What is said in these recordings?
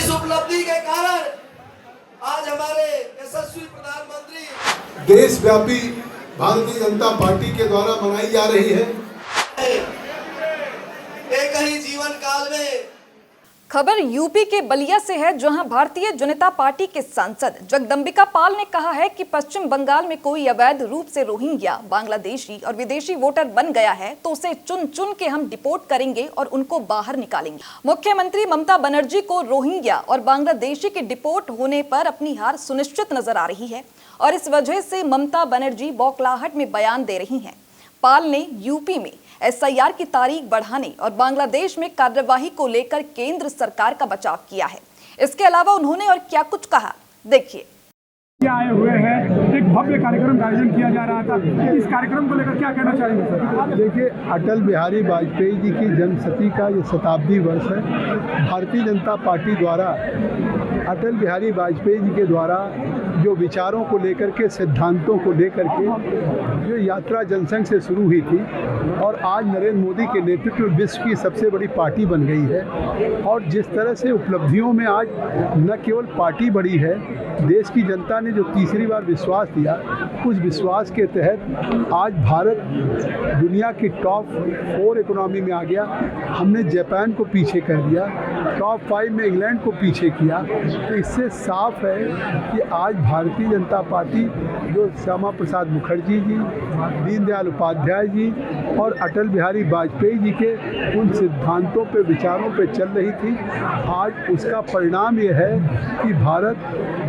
इस उपलब्धि के कारण आज हमारे यशस्वी प्रधानमंत्री देशव्यापी भारतीय जनता पार्टी के द्वारा मनाई जा रही है। एक ही जीवन काल में खबर यूपी के बलिया से है, जहां भारतीय जनता पार्टी के सांसद जगदंबिका पाल ने कहा है कि पश्चिम बंगाल में कोई अवैध रूप से रोहिंग्या, बांग्लादेशी और विदेशी वोटर बन गया है तो उसे चुन चुन के हम डिपोर्ट करेंगे और उनको बाहर निकालेंगे। मुख्यमंत्री ममता बनर्जी को रोहिंग्या और बांग्लादेशी के डिपोर्ट होने पर अपनी हार सुनिश्चित नजर आ रही है और इस वजह से ममता बनर्जी बौखलाहट में बयान दे रही हैं। पाल ने यूपी में एसआईआर की तारीख बढ़ाने और बांग्लादेश में कार्यवाही को लेकर केंद्र सरकार का बचाव किया है। इसके अलावा उन्होंने और क्या कुछ कहा, देखिए। आए हुए हैं, एक भव्य कार्यक्रम का आयोजन किया जा रहा था, इस कार्यक्रम को लेकर क्या कहना चाहेंगे सर? देखिए, अटल बिहारी वाजपेयी जी की जन्मशती का ये शताब्दी वर्ष है। भारतीय जनता पार्टी द्वारा अटल बिहारी वाजपेयी जी के द्वारा जो विचारों को लेकर के, सिद्धांतों को लेकर के जो यात्रा जनसंघ से शुरू हुई थी और आज नरेंद्र मोदी के नेतृत्व में विश्व की सबसे बड़ी पार्टी बन गई है और जिस तरह से उपलब्धियों में आज न केवल पार्टी बढ़ी है, देश की जनता ने जो तीसरी बार विश्वास दिया, उस विश्वास के तहत आज भारत दुनिया की टॉप 4 इकोनॉमी में आ गया। हमने जापान को पीछे कर दिया, टॉप 5 में इंग्लैंड को पीछे किया। तो इससे साफ है कि आज भारतीय जनता पार्टी जो श्यामा प्रसाद मुखर्जी जी, दीनदयाल उपाध्याय जी और अटल बिहारी वाजपेयी जी के उन सिद्धांतों पे, विचारों पे चल रही थी, आज उसका परिणाम ये है कि भारत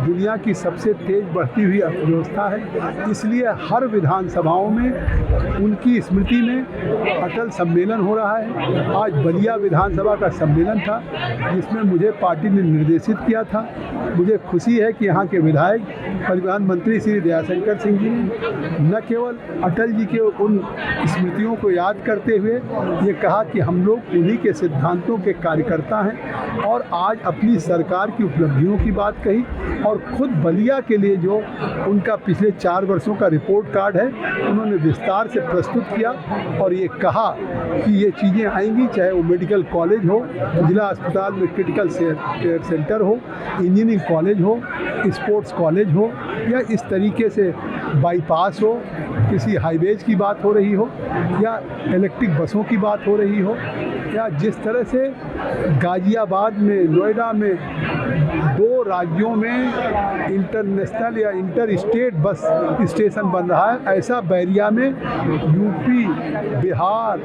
दुनिया की सबसे तेज बढ़ती हुई अर्थव्यवस्था है। इसलिए हर विधानसभाओं में उनकी स्मृति में अटल सम्मेलन हो रहा है। आज बलिया विधानसभा का सम्मेलन था जिसमें मुझे पार्टी ने निर्देशित किया था। मुझे खुशी है कि यहाँ के विधायक, परिवहन मंत्री श्री दयाशंकर सिंह जी ने न केवल अटल जी के उन स्मृतियों को याद करते हुए ये कहा कि हम लोग उन्हीं के सिद्धांतों के कार्यकर्ता हैं और आज अपनी सरकार की उपलब्धियों की बात कही और खुद बलिया के लिए जो उनका पिछले 4 वर्षों का रिपोर्ट कार्ड है उन्होंने विस्तार से प्रस्तुत किया और ये कहा कि ये चीज़ें आएंगी, चाहे वो मेडिकल कॉलेज हो, जिला अस्पताल में क्रिटिकल केयर सेंटर हो, इंजीनियरिंग कॉलेज हो, स्पोर्ट्स कॉलेज हो या इस तरीके से बाईपास हो, किसी हाईवेज की बात हो रही हो या इलेक्ट्रिक बसों की बात हो रही हो या जिस तरह से गाजियाबाद में, नोएडा में 2 राज्यों में इंटरनेशनल या इंटर स्टेट बस स्टेशन बन रहा है, ऐसा बैरिया में यूपी, बिहार,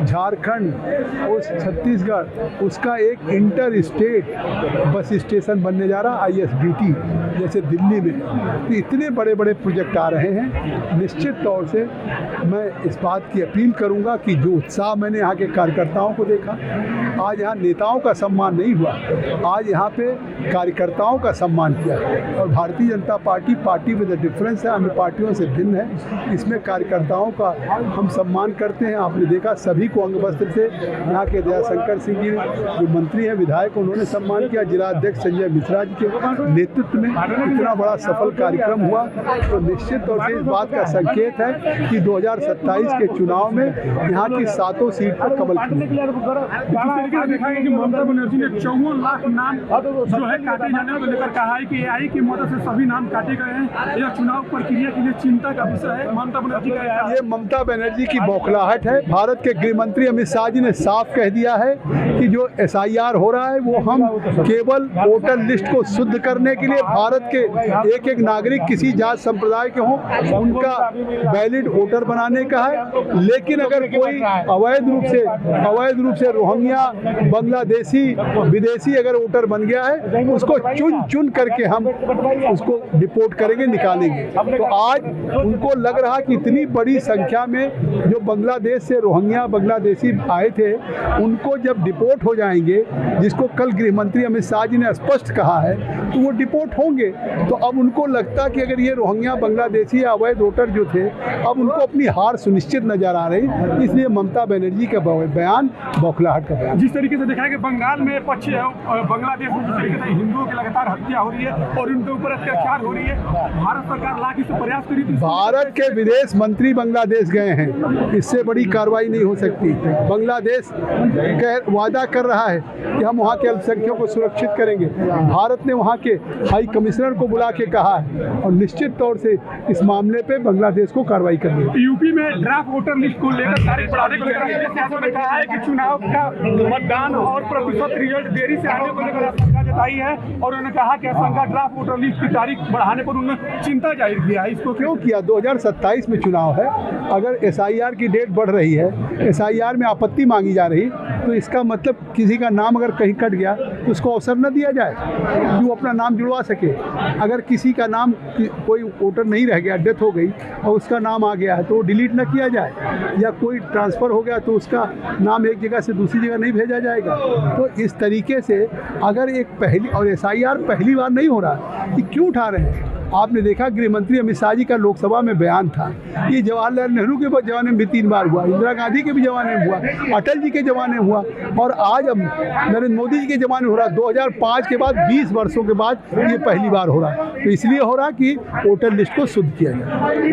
झारखंड और छत्तीसगढ़ उसका एक इंटर स्टेट बस स्टेशन बनने जा रहा है, ISBT जैसे दिल्ली में। तो इतने बड़े बड़े प्रोजेक्ट आ रहे हैं। निश्चित तौर से मैं इस बात की अपील करूंगा कि जो उत्साह मैंने यहाँ के कार्यकर्ताओं को देखा, आज यहाँ नेताओं का सम्मान नहीं हुआ, आज यहाँ पे कार्यकर्ताओं का सम्मान किया और Bharatiya Janata party, party with the difference है, अन्य पार्टियों से भिन्न है। इसमें कार्यकर्ताओं का हम सम्मान करते हैं। आपने देखा सभी को अंग वस्त्र से यहाँ के दयाशंकर सिंह जी जो मंत्री हैं, विधायक, उन्होंने सम्मान किया। जिला अध्यक्ष संजय मिश्रा जी के नेतृत्व में इतना बड़ा सफल कार्यक्रम हुआ तो निश्चित तौर से इस बात का संकेत है कि 2027 के चुनाव में यहाँ की 7 सीट पर कमल खिलेगा। देखा है कि ममता बनर्जी ने 54 लाख नाम जो है काटे जाने को लेकर कहा है कि AI की मदद से सभी नाम काटे गए हैं। यह चुनाव प्रक्रिया के लिए चिंता का विषय है। ममता बनर्जी का ये ममता बनर्जी की बौखलाहट है। भारत के गृह मंत्री अमित शाह जी ने साफ कह दिया है कि जो SIR हो रहा है वो हम केवल वोटर लिस्ट को शुद्ध करने के लिए, भारत के एक एक नागरिक किसी जात संप्रदाय के हों उनका वैलिड वोटर बनाने का है। लेकिन अगर कोई अवैध रूप से रोहिंग्या, बांग्लादेशी, विदेशी अगर वोटर बन गया है उसको चुन चुन करके हम उसको डिपोर्ट करेंगे, निकालेंगे। तो आज उनको लग रहा कि इतनी बड़ी संख्या में जो बांग्लादेश से रोहिंग्या, बांग्लादेशी आए थे उनको जब डिपोर्ट हो जाएंगे, जिसको कल गृह मंत्री अमित शाह जी ने स्पष्ट कहा है, तो वो डिपोर्ट होंगे। तो अब उनको लगता कि अगर ये रोहिंग्या, बांग्लादेशी या अवैध वोटर जो थे से अब उनको अपनी हार सुनिश्चित नजर आ रही, इसलिए ममता बनर्जी का बयान बौखलाहट का बयान। जिस तरीके से देखा है कि बंगाल में बांग्लादेश में जिस तरीके से हिंदुओं की लगातार हत्या हो रही है और उनके ऊपर अत्याचार हो रही है, भारत सरकार लाख इस प्रयास करी थी। भारत के विदेश मंत्री बांग्लादेश गए हैं, इससे बड़ी कार्रवाई नहीं हो सकती। बांग्लादेश वादा कर रहा है कि हम वहाँ के अल्पसंख्यकों को सुरक्षित करेंगे। भारत ने वहाँ के हाई कमिश्नर को बुला के कहा है और निश्चित तौर से इस मामले पे बांग्लादेश को कार्रवाई करनी है। यूपी में ड्राफ्ट वोटर लिस्ट को लेकर तारीख बढ़ाने को लेकर कहा है कि चुनाव का मतदान और प्रतिशत रिजल्ट देरी से आने को लेकर आशंका जताई है और उन्होंने कहा कि आशंका ड्राफ्ट वोटर लिस्ट की तारीख बढ़ाने पर उन्होंने चिंता जाहिर किया है। इसको क्यों किया? 2027 में चुनाव है, अगर SIR की डेट बढ़ रही है, SIR में आपत्ति मांगी जा रही, तो इसका मतलब किसी का नाम अगर कहीं कट गया तो उसको अवसर न दिया जाए कि वो अपना नाम जुड़वा सके। अगर किसी का नाम कोई वोटर नहीं रह गया, डेथ हो गई और उसका नाम आ गया है तो वो डिलीट न किया जाए, या कोई ट्रांसफ़र हो गया तो उसका नाम एक जगह से दूसरी जगह नहीं भेजा जाएगा। तो इस तरीके से अगर एक पहली और SIR पहली बार नहीं हो रहा, कि क्यों उठा रहे हैं? आपने देखा गृह मंत्री अमित शाह जी का लोकसभा में बयान था, ये जवाहरलाल नेहरू के ज़माने में भी 3 बार हुआ, इंदिरा गांधी के भी ज़माने में हुआ, अटल जी के ज़माने में हुआ और आज अब नरेंद्र मोदी जी के ज़माने में हो रहा। 2005 के बाद 20 वर्षों के बाद ये पहली बार हो रहा। तो इसलिए हो रहा कि वोटर लिस्ट को शुद्ध किया जाए।